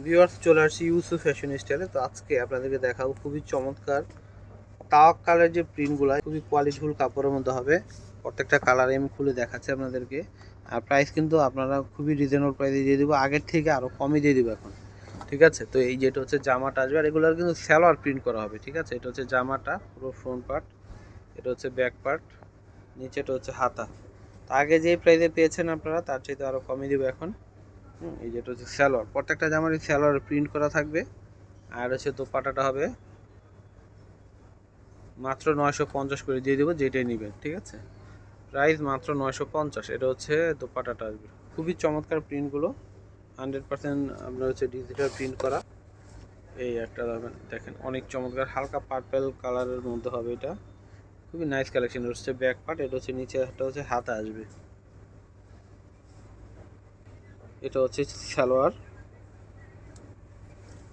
Viewers, চলে আসছি Yusuf fashion স্টাইলে। তো আজকে আপনাদেরকে দেখাবো খুবই চমৎকার তাওয়াক কালার যে প্রিন্টগুলো, খুবই কোয়ালিটিফুল কাপড়ের মধ্যে হবে। প্রত্যেকটা কালারে আমি খুলে দেখাচ্ছি আপনাদেরকে। আর প্রাইস কিন্তু আপনারা খুবই রিজনেবল প্রাইসে দিয়ে দেবো, আগের থেকে আরও কমই দিয়ে দেবো এখন। ঠিক আছে, তো এই যেটা হচ্ছে জামাটা আসবে, আর এগুলোর কিন্তু সালোয়ার প্রিন্ট করা হবে। ঠিক আছে, এটা হচ্ছে জামাটা পুরো ফ্রন্ট পার্ট, এটা হচ্ছে ব্যাক পার্ট, নিচেটা হচ্ছে হাতা। তো আগে যে প্রাইসে পেয়েছেন আপনারা তার চাইতে আরও কমই দেবো এখন। এই যেটা হচ্ছে সালোয়ার, প্রত্যেকটা জামারই সালোয়ার প্রিন্ট করা থাকবে। আর হচ্ছে দোপাট্টাটা হবে মাত্র 950 করে দিয়ে দেবো, যেটাই নেবেন। ঠিক আছে, প্রাইস মাত্র 950। এটা হচ্ছে দোপাট্টাটা আসবে, খুবই চমৎকার প্রিন্টগুলো, 100% আপনার হচ্ছে ডিজিটাল প্রিন্ট করা। এই একটা দেখেন, অনেক চমৎকার হালকা পার্পেল কালারের মধ্যে হবে এটা, খুবই নাইস কালেকশন। এটা হচ্ছে ব্যাক পার্ট, এটা হচ্ছে নিচে একটা হচ্ছে হাতা আসবে। এটা হচ্ছে সালোয়ার,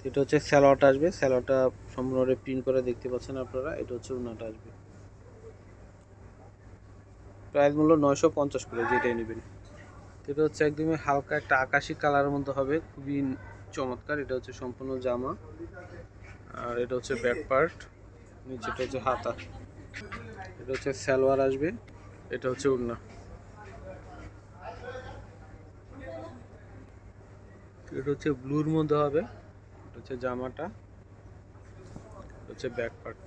এটা হচ্ছে সালোয়ারটা আসবে। সালোয়ারটা সম্পূর্ণভাবে প্রিন্ট করে দেখতে পাচ্ছেন আপনারা। এটা হচ্ছে ওড়নাটা আসবে, প্রাইস মূল্য 950 করে, যেটাই নেবেন। এটা হচ্ছে একদমই হালকা একটা আকাশি কালারের মধ্যে হবে, খুবই চমৎকার। এটা হচ্ছে সম্পূর্ণ জামা, আর এটা হচ্ছে ব্যাক পার্ট, নিচেটা হচ্ছে হাতা। এটা হচ্ছে সালোয়ার আসবে, এটা হচ্ছে ওড়না। এটা হচ্ছে ব্লুর মধ্যে হবে, এটা হচ্ছে জামাটা, এটা হচ্ছে ব্যাক পার্ট।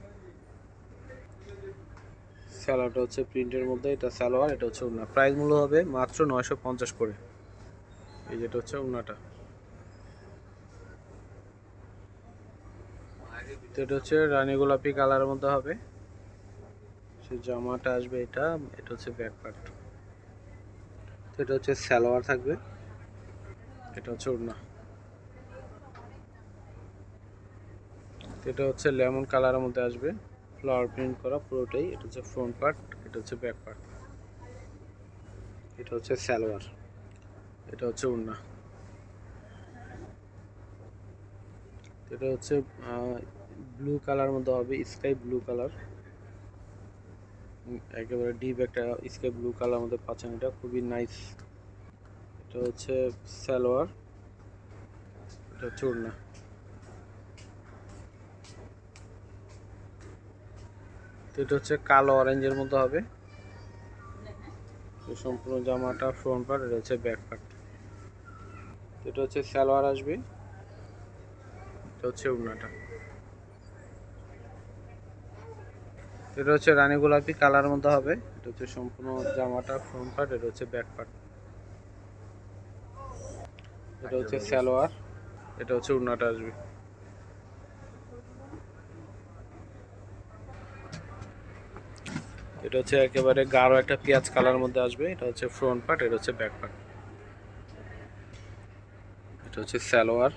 সালোয়ারটা হচ্ছে প্রিন্টের মধ্যে, এটা সালোয়ার, এটা হচ্ছে ওড়না। প্রাইস মূল্য হবে মাত্র 950 করে। এই যেটা হচ্ছে ওড়নাটা, তো এটা হচ্ছে রানী গোলাপি কালারের মধ্যে হবে। সে জামাটা আসবে, এটা এটা হচ্ছে ব্যাক পার্ট, তো এটা হচ্ছে সালোয়ার থাকবে, এটা হচ্ছে ওড়না। এটা হচ্ছে লেমন কালারের মধ্যে আসবে, ফ্লাওয়ার প্রিন্ট করা পুরোটাই। এটা হচ্ছে ফ্রন্ট পার্ট, এটা হচ্ছে ব্যাক পার্ট, এটা হচ্ছে সালোয়ার, এটা হচ্ছে ওড়না। এটা হচ্ছে ব্লু কালার মধ্যে হবে, স্কাই ব্লু কালার, একেবারে ডিপ একটা স্কাই ব্লু কালার মধ্যে পাচ্ছেন। এটা খুবই নাইস। এটা হচ্ছে সালোয়ার, এটা হচ্ছে ওড়না। তো এটা হচ্ছে কালো অরেঞ্জের মধ্যে হবে, সম্পূর্ণ জামাটা ফ্রন্ট পার্ট, এটা হচ্ছে ব্যাক পার্ট। এটা হচ্ছে সালোয়ার আসবে, এটা হচ্ছে ওড়নাটা। এটা হচ্ছে রানী গোলাপি কালার মধ্যে হবে, এটা হচ্ছে সম্পূর্ণ জামাটা ফ্রন্ট পার্ট, এটা হচ্ছে ব্যাক পার্ট। এটা হচ্ছে সালোয়ার, এটা হচ্ছে ওড়নাটা আসবে। এটা হচ্ছে একেবারে গাঢ় একটা পেঁয়াজ কালার মধ্যে আসবে, এটা হচ্ছে ফ্রন্ট পার্ট, এটা হচ্ছে ব্যাক পার্ট। এটা হচ্ছে সালোয়ার,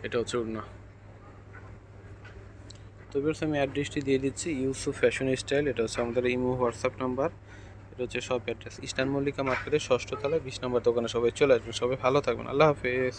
এটা হচ্ছে ওড়না। তো ভিউয়ার্স, আমি অ্যাড্রেসটি দিয়ে দিচ্ছি, ইউসুফ ফ্যাশন স্টাইল। এটা হচ্ছে আমাদের ইমো হোয়াটসঅ্যাপ নাম্বার। এটা হচ্ছে শপ অ্যাড্রেস ইস্টার্ন মল্লিকা মার্কেটের 6ষ্ঠ তলায় 20 নম্বর দোকানে। সবাই চলে আসবেন, সবাই ভালো থাকবেন, আল্লাহ হাফেজ।